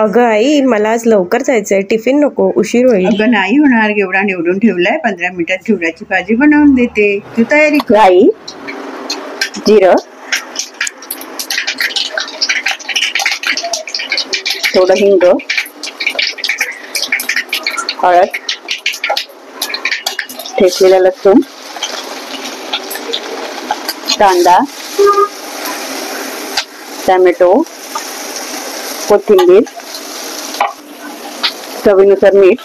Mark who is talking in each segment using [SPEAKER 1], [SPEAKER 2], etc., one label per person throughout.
[SPEAKER 1] अगं आई, मला आज लवकर जायचंय, टिफिन नको, उशीर होईल.
[SPEAKER 2] अगं नाही होणार, एवढा निवडून ठेवलाय, 15 मिनिटात चिवड्याची भाजी बनवून देते, तू तयारी कर.
[SPEAKER 3] राई, जिरं, थोडं हिंग, हळद, ठेचलेला लसूण, कांदा, टोमॅटो, कोथिंबीर, चवीनुसार मीठ,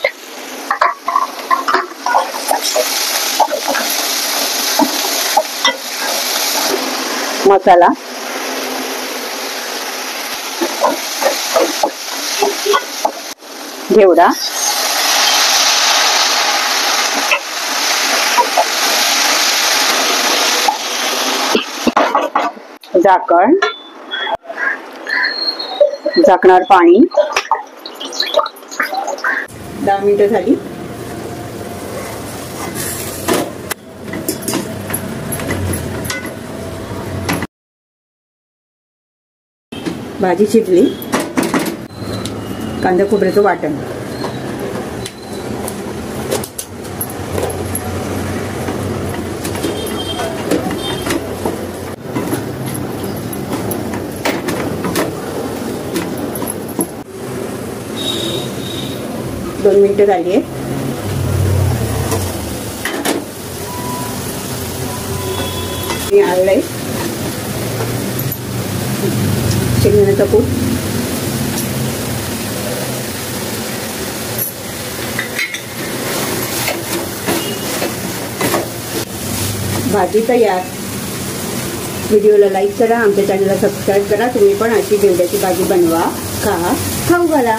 [SPEAKER 3] मसाला, घेवडा, झाकण, झाकणावर पाणी.
[SPEAKER 2] 10 मिनिटं झाली. भाजी शिजली. कांदा खोबऱ्याचं वाटण, दोन मिनिटं झाली आहे. मी आणलंय शेंगदाण्याचा कूट, भाजी तयार. व्हिडिओला लाईक करा, आमच्या चॅनलला सबस्क्राईब करा. तुम्ही पण अशी घेवड्याची भाजी बनवा, खा, खाऊ घाला.